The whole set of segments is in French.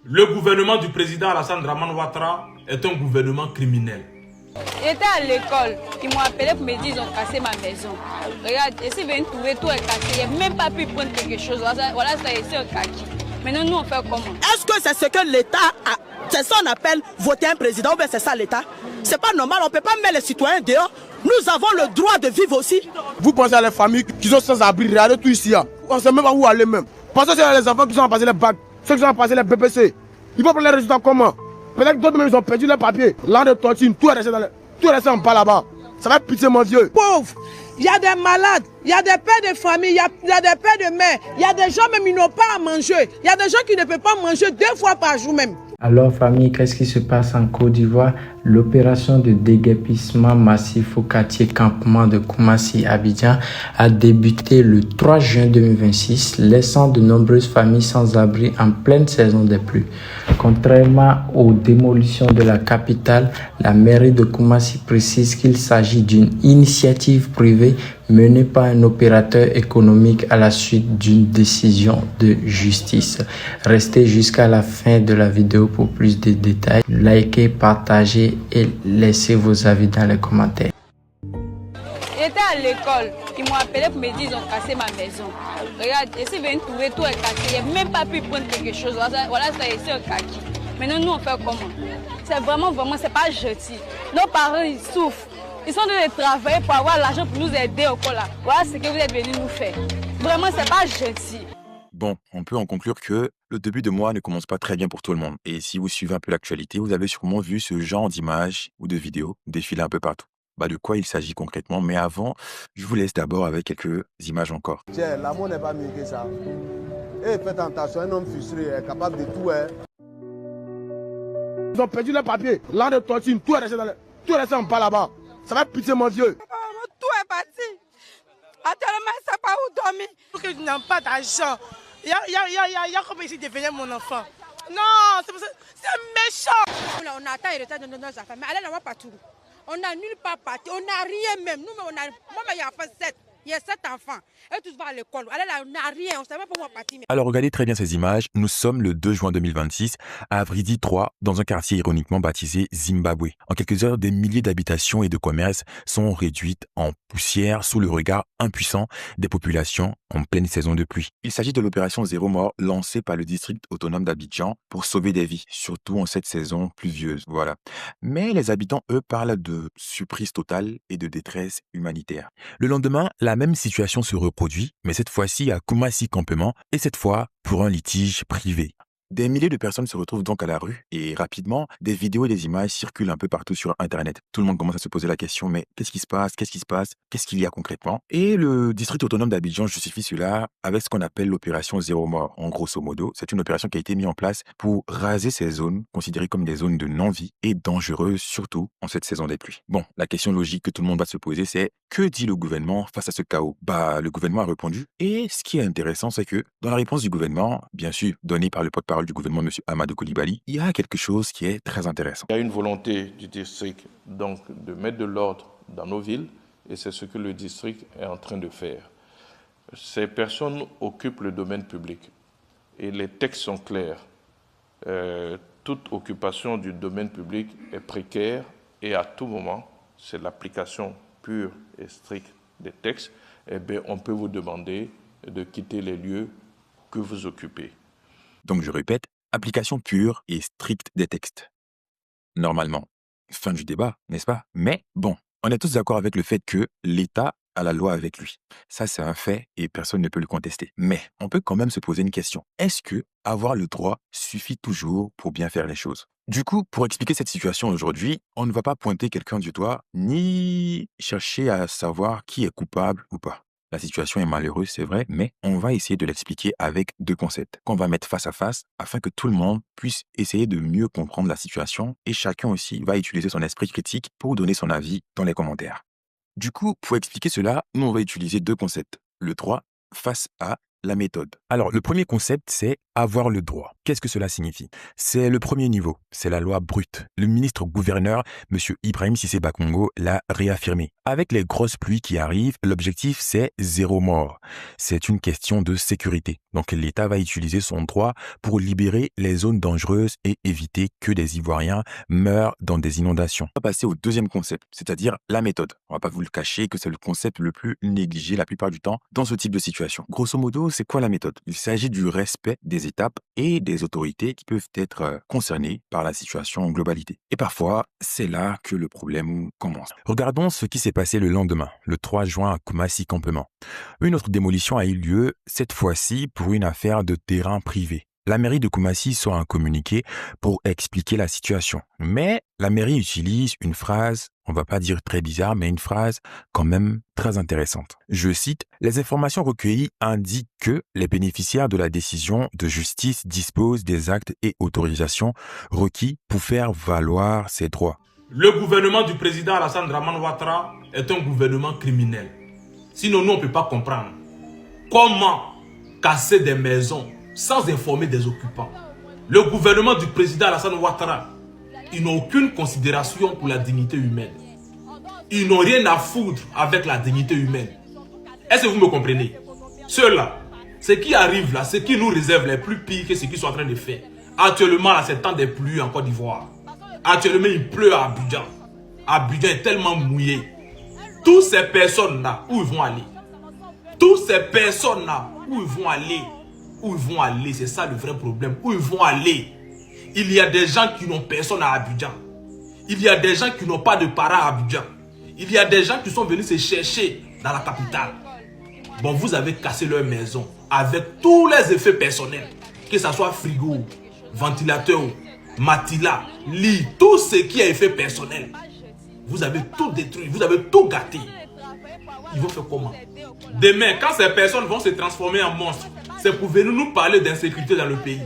Le gouvernement du président Alassane Draman Ouattara est un gouvernement criminel. J'étais à l'école, ils m'ont appelé pour me dire qu'ils ont cassé ma maison. Regarde, ici, ils trouver tout est cassé. Je n'ai même pas pu prendre quelque chose. Voilà, ça ici un kaki. Maintenant, nous, on fait comment? Est-ce que c'est ce que l'État a? C'est ça qu'on appelle voter un président ou bien c'est ça l'État? C'est pas normal, on ne peut pas mettre les citoyens dehors. Nous avons le droit de vivre aussi. Vous pensez à les familles qui sont sans abri, regardez tout ici. On ne sait même pas où aller même. Pensez à les enfants qui sont passés les bacs, ceux qui sont passés les BPC. Ils vont prendre les résultats comment? Peut-être que d'autres même ils ont perdu leurs papiers. L'an de tontine, tout est resté en bas là-bas. Ça va être pitié mon vieux. Pauvres, il y a des malades, il y a des pères de famille, il y a des pères de mère, il y a des gens même qui n'ont pas à manger. Il y a des gens qui ne peuvent pas manger 2 fois par jour même. Alors famille, qu'est-ce qui se passe en Côte d'Ivoire? L'opération de déguerpissement massif au quartier campement de Koumassi Abidjan a débuté le 3 juin 2026, laissant de nombreuses familles sans abri en pleine saison des pluies. Contrairement aux démolitions de la capitale, la mairie de Koumassi précise qu'il s'agit d'une initiative privée menée par un opérateur économique à la suite d'une décision de justice. Restez jusqu'à la fin de la vidéo pour plus de détails. Likez, partagez et laissez vos avis dans les commentaires. J'étais à l'école, ils m'ont appelé pour me dire qu'ils ont cassé ma maison. Regarde, ici, ils trouver tout est cassé. Je n'ai même pas pu prendre quelque chose. Voilà, ça ici un kaki. Maintenant, nous, on fait comment? C'est vraiment, c'est pas gentil. Nos parents, ils souffrent. Ils sont en train de travailler pour avoir l'argent pour nous aider au là. Voilà ce que vous êtes venus nous faire. Vraiment, c'est pas gentil. Bon, on peut en conclure que le début de mois ne commence pas très bien pour tout le monde. Et si vous suivez un peu l'actualité, vous avez sûrement vu ce genre d'images ou de vidéos défiler un peu partout. De quoi il s'agit concrètement, mais avant, je vous laisse d'abord avec quelques images encore. Tiens, l'amour n'est pas mieux que ça. Et faites attention, un homme frustré est capable de tout. Ils ont perdu leurs papiers. L'an de tontine, tout est resté en bas là-bas. Ça va être pitié mon vieux. Tout est parti. Actuellement, je ne sais pas où dormir. Pour que je n'ai pas d'argent. Il y a comme ici devenir mon enfant. Non, c'est méchant. On attend le retard de nos affaires, mais allez là-bas partout. On n'a nulle part parti, on n'a rien même. Nous, moi, il y a fait 7. Il y a 7 enfants. Et tous vont à l'école. Allez là, on n'a rien. On ne sait même pas où on partir. Alors regardez très bien ces images. Nous sommes le 2 juin 2026 à Avridi 3, dans un quartier ironiquement baptisé Zimbabwe. En quelques heures, des milliers d'habitations et de commerces sont réduites en poussière sous le regard impuissant des populations en pleine saison de pluie. Il s'agit de l'opération Zéro Mort lancée par le district autonome d'Abidjan pour sauver des vies, surtout en cette saison pluvieuse. Voilà. Mais les habitants, eux, parlent de surprise totale et de détresse humanitaire. Le lendemain, la même situation se reproduit, mais cette fois-ci à Koumassi Campement, et cette fois pour un litige privé. Des milliers de personnes se retrouvent donc à la rue et rapidement, des vidéos et des images circulent un peu partout sur Internet. Tout le monde commence à se poser la question, mais qu'est-ce qui se passe? Qu'est-ce qui se passe? Qu'est-ce qu'il y a concrètement? Et le district autonome d'Abidjan justifie cela avec ce qu'on appelle l'opération Zéro Mort. En grosso modo, c'est une opération qui a été mise en place pour raser ces zones considérées comme des zones de non-vie et dangereuses, surtout en cette saison des pluies. Bon, la question logique que tout le monde va se poser, c'est que dit le gouvernement face à ce chaos? Le gouvernement a répondu. Et ce qui est intéressant, c'est que dans la réponse du gouvernement, bien sûr, donnée par le porte-parole du gouvernement, M. Amadou Coulibaly, il y a quelque chose qui est très intéressant. Il y a une volonté du district donc de mettre de l'ordre dans nos villes et c'est ce que le district est en train de faire. Ces personnes occupent le domaine public et les textes sont clairs. Toute occupation du domaine public est précaire et à tout moment, c'est l'application pure et stricte des textes, on peut vous demander de quitter les lieux que vous occupez. Donc je répète, application pure et stricte des textes. Normalement. Fin du débat, n'est-ce pas? Mais bon, on est tous d'accord avec le fait que l'État a la loi avec lui. Ça, c'est un fait et personne ne peut le contester. Mais on peut quand même se poser une question. Est-ce que avoir le droit suffit toujours pour bien faire les choses? Du coup, pour expliquer cette situation aujourd'hui, on ne va pas pointer quelqu'un du doigt ni chercher à savoir qui est coupable ou pas. La situation est malheureuse, c'est vrai, mais on va essayer de l'expliquer avec 2 concepts qu'on va mettre face à face afin que tout le monde puisse essayer de mieux comprendre la situation et chacun aussi va utiliser son esprit critique pour donner son avis dans les commentaires. Du coup, pour expliquer cela, nous on va utiliser 2 concepts. Le droit face à la méthode. Alors, le premier concept, c'est avoir le droit. Qu'est-ce que cela signifie? C'est le premier niveau, c'est la loi brute. Le ministre-gouverneur, M. Ibrahim Cissé Bakongo, l'a réaffirmé. Avec les grosses pluies qui arrivent, l'objectif, c'est 0 mort. C'est une question de sécurité. Donc, l'État va utiliser son droit pour libérer les zones dangereuses et éviter que des Ivoiriens meurent dans des inondations. On va passer au deuxième concept, c'est-à-dire la méthode. On va pas vous le cacher que c'est le concept le plus négligé la plupart du temps dans ce type de situation. Grosso modo, c'est quoi la méthode? Il s'agit du respect des étapes et des autorités qui peuvent être concernées par la situation en globalité. Et parfois, c'est là que le problème commence. Regardons ce qui s'est passé le lendemain, le 3 juin à Koumassi-Campement. Une autre démolition a eu lieu, cette fois-ci pour une affaire de terrain privé. La mairie de Koumassi sort un communiqué pour expliquer la situation. Mais la mairie utilise une phrase, on va pas dire très bizarre, mais une phrase quand même très intéressante. Je cite, « Les informations recueillies indiquent que les bénéficiaires de la décision de justice disposent des actes et autorisations requis pour faire valoir ces droits. » Le gouvernement du président Alassane Dramane Ouattara est un gouvernement criminel. Sinon, nous, on ne peut pas comprendre comment casser des maisons sans informer des occupants. Le gouvernement du président Alassane Ouattara, ils n'ont aucune considération pour la dignité humaine. Ils n'ont rien à foutre avec la dignité humaine. Est-ce que vous me comprenez? Ceux-là, ce qui arrive là, ce qui nous réserve les plus pires que ce qu'ils sont en train de faire. Actuellement, là, c'est temps des pluies en Côte d'Ivoire. Actuellement, il pleut à Abidjan. Abidjan est tellement mouillé. Toutes ces personnes-là, où ils vont aller? Toutes ces personnes-là, où ils vont aller? Où ils vont aller? C'est ça le vrai problème. Où ils vont aller? Il y a des gens qui n'ont personne à Abidjan. Il y a des gens qui n'ont pas de parents à Abidjan. Il y a des gens qui sont venus se chercher dans la capitale. Bon, vous avez cassé leur maison avec tous les effets personnels. Que ce soit frigo, ventilateur, matelas, lit, tout ce qui est effet personnel. Vous avez tout détruit, vous avez tout gâté. Ils vont faire comment? Demain, quand ces personnes vont se transformer en monstres, c'est pour venir nous parler d'insécurité dans le pays.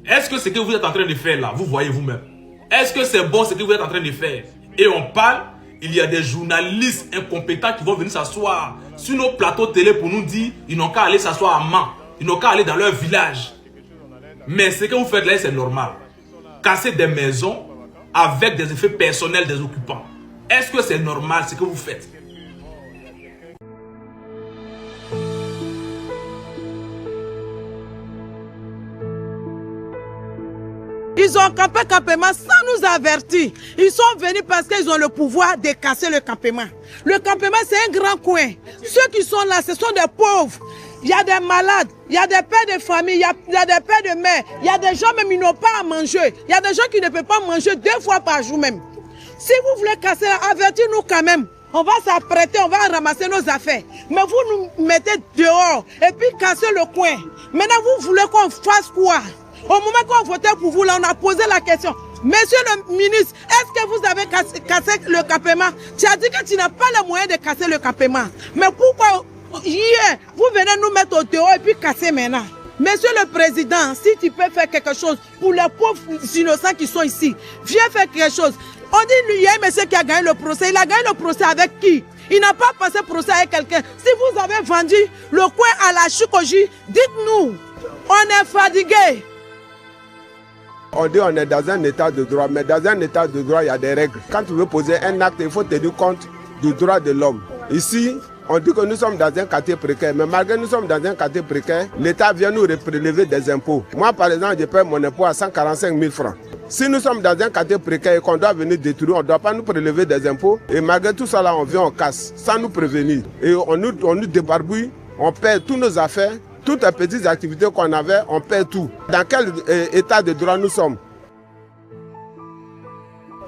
Est-ce que ce que vous êtes en train de faire là, vous voyez vous-même? Est-ce que c'est bon ce que vous êtes en train de faire? Et on parle, il y a des journalistes incompétents qui vont venir s'asseoir sur nos plateaux télé pour nous dire ils n'ont qu'à aller s'asseoir à Mans, ils n'ont qu'à aller dans leur village. Mais ce que vous faites là, c'est normal. Casser des maisons avec des effets personnels des occupants. Est-ce que c'est normal ce que vous faites? Ils ont campé campement sans nous avertir. Ils sont venus parce qu'ils ont le pouvoir de casser le campement. Le campement, c'est un grand coin. Ceux qui sont là, ce sont des pauvres. Il y a des malades, il y a des pères de famille, il y a des pères de mère. Il y a des gens même qui n'ont pas à manger. Il y a des gens qui ne peuvent pas manger 2 fois par jour même. Si vous voulez casser, avertissez-nous quand même. On va s'apprêter, on va ramasser nos affaires. Mais vous nous mettez dehors et puis cassez le coin. Maintenant, vous voulez qu'on fasse quoi? Au moment qu'on votait pour vous, là, on a posé la question. Monsieur le ministre, est-ce que vous avez cassé le campement? Tu as dit que tu n'as pas les moyens de casser le campement. Mais pourquoi hier, vous venez nous mettre au dehors et puis casser maintenant? Monsieur le Président, si tu peux faire quelque chose pour les pauvres innocents qui sont ici, viens faire quelque chose. On dit qu'il y a un monsieur qui a gagné le procès. Il a gagné le procès avec qui? Il n'a pas passé le procès avec quelqu'un. Si vous avez vendu le coin à la Chikoji, dites-nous. On est fatigué. On dit on est dans un état de droit, mais dans un état de droit, il y a des règles. Quand tu veux poser un acte, il faut tenir compte du droit de l'homme. Ici, on dit que nous sommes dans un quartier précaire, mais malgré que nous sommes dans un quartier précaire, l'État vient nous prélever des impôts. Moi, par exemple, je paie mon impôt à 145 000 francs. Si nous sommes dans un quartier précaire et qu'on doit venir détruire, on ne doit pas nous prélever des impôts. Et malgré tout ça, là, on vient, on casse, sans nous prévenir. Et on nous débarbouille, on perd toutes nos affaires. Toutes les petites activités qu'on avait, on perd tout. Dans quel état de droit nous sommes?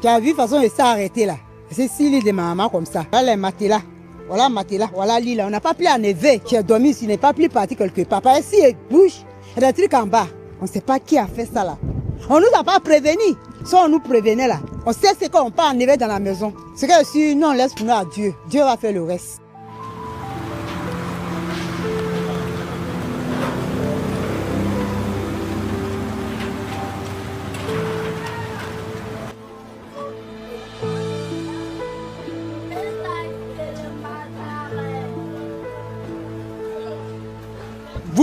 Tu as vu, de toute façon, il s'est arrêté là. C'est 6 lits de ma maman comme ça. Voilà les matelas. Voilà matelas, voilà lit là. On n'a pas pu enlever. Tu as dormi ici, n'est pas pu partir quelque part. Parce que si il bouge, il y a des trucs en bas. On ne sait pas qui a fait ça là. On ne nous a pas prévenus. Si on nous prévenait là, on sait ce qu'on peut enlever dans la maison. C'est que si nous on laisse pour nous à Dieu, Dieu va faire le reste.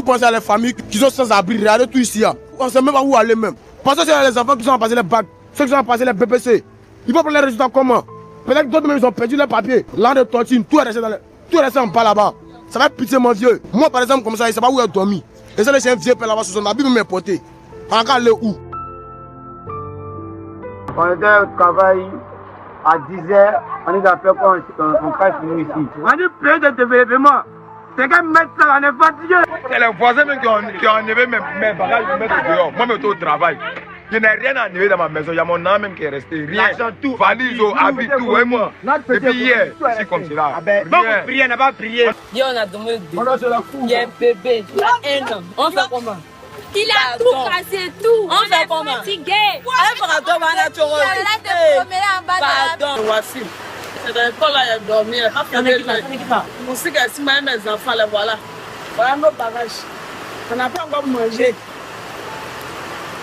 Vous pensez à les familles qui sont sans abri, regardez tout ici. On ne sait même pas où aller même. Parce que c'est les enfants qui sont passés les bacs, ceux qui sont passés les BPC. Ils vont prendre les résultats comment? Peut-être que d'autres même ils ont perdu leurs papiers. L'an de tontine, tout est resté en bas là-bas. Ça va être pitié mon vieux. Moi par exemple comme ça, il ne sait pas où il a dormi. Et ça, c'est un vieux père là-bas sur son habit, même porté. On va aller où? On était au travail à 10h, on est appelé qu'on passe ici. On a dit plein de développement. C'est qu'à mettre ça, on est fatigué. C'est les voisins même qui ont enlevé mes bagages pour mettre dehors. Moi, je suis au travail. Je n'ai rien à enlever dans ma maison. Il y a mon âme même qui est resté. Rien. Tout. Valise, habit, tout. Et moi. Depuis hier, c'est comme cela. Rien. Prier, on n'a pas prié. Hier, on a demandé. Il y a un bébé. Il y a 1 an. On fait comment? Il a tout cassé, tout. On fait comment? Fatigué. Pardon. Voici. C'est dans l'école là, il a dormi. On sait que si mes enfants, les voilà. Voilà nos bagages. On n'a pas encore mangé.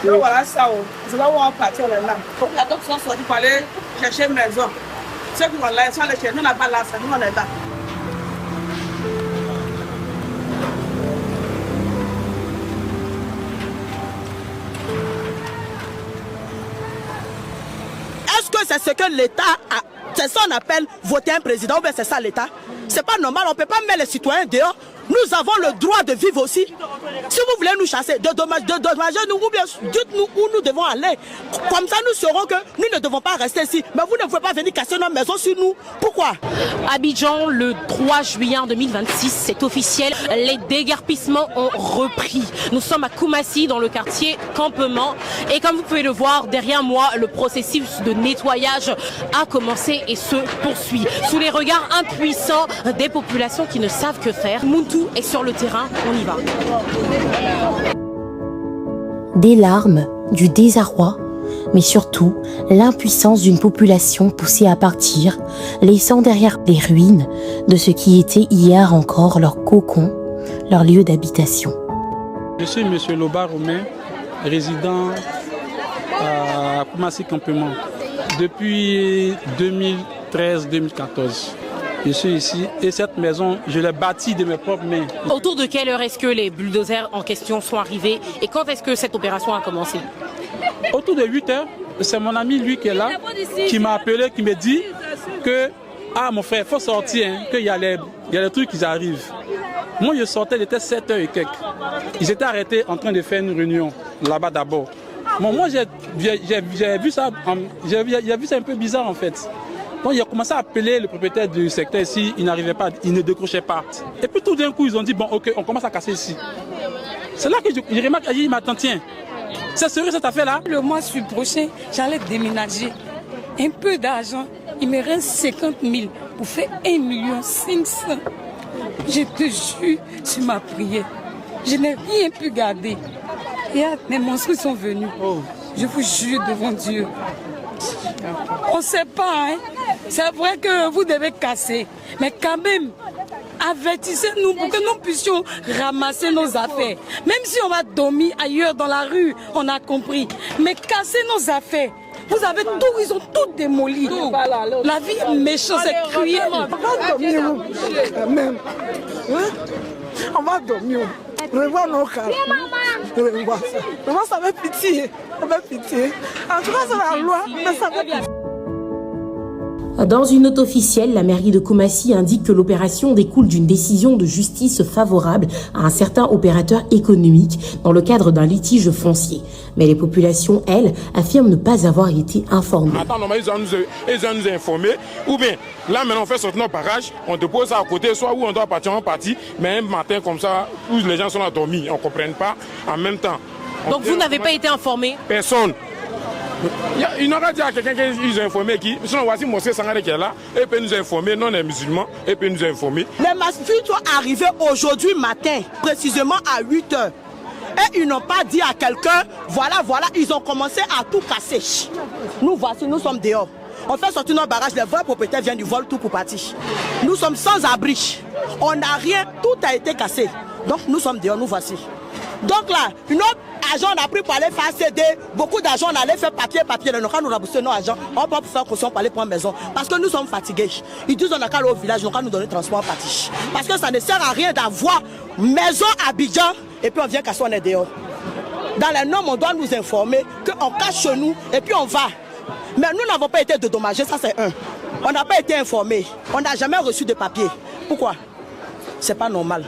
Donc voilà ça. C'est là où on va partir là. Il y a d'autres qui sont sortis pour aller chercher une maison. Ceux qui vont là, ils sont allés chercher. Nous, on n'a pas là, nous, on est là. Est-ce que c'est ce que l'État a? C'est ça qu'on appelle voter un président, ou bien c'est ça l'État? C'est pas normal, on ne peut pas mettre les citoyens dehors. Nous avons le droit de vivre aussi. Si vous voulez nous chasser, dédommagez-nous ou bien dites-nous où nous devons aller. Comme ça, nous saurons que nous ne devons pas rester ici. Mais vous ne pouvez pas venir casser nos maisons sur nous. Pourquoi? Abidjan, le 3 juillet 2026, c'est officiel. Les déguerpissements ont repris. Nous sommes à Koumassi, dans le quartier Campement. Et comme vous pouvez le voir, derrière moi, le processus de nettoyage a commencé et se poursuit. Sous les regards impuissants des populations qui ne savent que faire, Muntu est sur le terrain, on y va. Des larmes, du désarroi, mais surtout l'impuissance d'une population poussée à partir, laissant derrière les ruines de ce qui était hier encore leur cocon, leur lieu d'habitation. Je suis M. Loba Romain, résident à Koumassi Campement depuis 2013-2014. Je suis ici et cette maison, je l'ai bâtie de mes propres mains. Autour de quelle heure est-ce que les bulldozers en question sont arrivés et quand est-ce que cette opération a commencé? Autour de 8 heures, c'est mon ami lui qui est là, qui m'a appelé, qui me dit que ah mon frère, il faut sortir, hein, qu'il y a des trucs qui arrivent. Moi je sortais, il était 7 heures et quelques. Ils étaient arrêtés en train de faire une réunion là-bas d'abord. Bon, moi j'ai vu ça un peu bizarre en fait. Donc il a commencé à appeler le propriétaire du secteur ici, il n'arrivait pas, il ne décrochait pas. Et puis tout d'un coup ils ont dit bon ok, on commence à casser ici. C'est là que je remarque, je dis mais attends tiens, c'est sérieux cette affaire là? Le mois prochain, j'allais déménager. Un peu d'argent, il me reste 50 000 pour faire 1 500 000. Je te jure, tu m'as prié. Je n'ai rien pu garder. Et mes monstres sont venus. Je vous jure devant Dieu. On ne sait pas, hein. C'est vrai que vous devez casser. Mais quand même, avertissez-nous pour que nous puissions ramasser nos affaires. Même si on va dormir ailleurs dans la rue, on a compris. Mais casser nos affaires. Vous avez tout, ils ont tout démoli. Tout. La vie est méchante, c'est cruel. On va dormir quand même. On va dormir. Revoir nos cas. Revoir ça. Revoir ça fait pitié. Ça fait pitié. En tout cas, c'est la loi, mais ça fait pitié. Dans une note officielle, la mairie de Koumassi indique que l'opération découle d'une décision de justice favorable à un certain opérateur économique dans le cadre d'un litige foncier. Mais les populations, elles, affirment ne pas avoir été informées. Attends, normalement, ils ont nous informés. Ou bien, là maintenant on fait sortir nos barrages, on dépose ça à côté, soit où on doit partir, on partit, mais un matin comme ça, où les gens sont endormis, on ne comprenne pas en même temps. Donc vous n'avez pas été informé? Personne. Il n'aura dit à quelqu'un qu'ils ont informé qui. Sinon, voici Mosé Sangare qui est là, et peut nous informer, non les musulmans, et peut nous informer. Les masques sont arrivés aujourd'hui matin, précisément à 8 h. Et ils n'ont pas dit à quelqu'un, voilà, ils ont commencé à tout casser. Nous voici, nous sommes dehors. On fait sortir nos barrages, les vrais propriétaires viennent du vol, tout pour partir. Nous sommes sans abri. On n'a rien, tout a été cassé. Donc nous sommes dehors, nous voici. Donc là, notre argent on a pris pour aller faire CD, beaucoup d'argent on allait faire papier, quand nous rembourser nos argent, on peut faire caution pour aller prendre maison. Parce que nous sommes fatigués. Ils disent on a qu'à aller au village, on a nous donner transport parti. Parce que ça ne sert à rien d'avoir maison à Abidjan et puis on vient casser, on est dehors. Dans les normes, on doit nous informer qu'on cache chez nous et puis on va. Mais nous n'avons pas été dédommagés, ça c'est un. On n'a pas été informés, on n'a jamais reçu de papier. Pourquoi? C'est pas normal.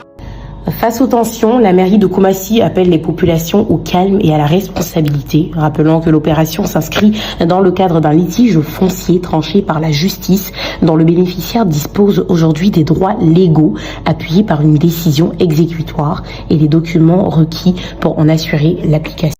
Face aux tensions, la mairie de Koumassi appelle les populations au calme et à la responsabilité, rappelant que l'opération s'inscrit dans le cadre d'un litige foncier tranché par la justice, dont le bénéficiaire dispose aujourd'hui des droits légaux, appuyés par une décision exécutoire et les documents requis pour en assurer l'application.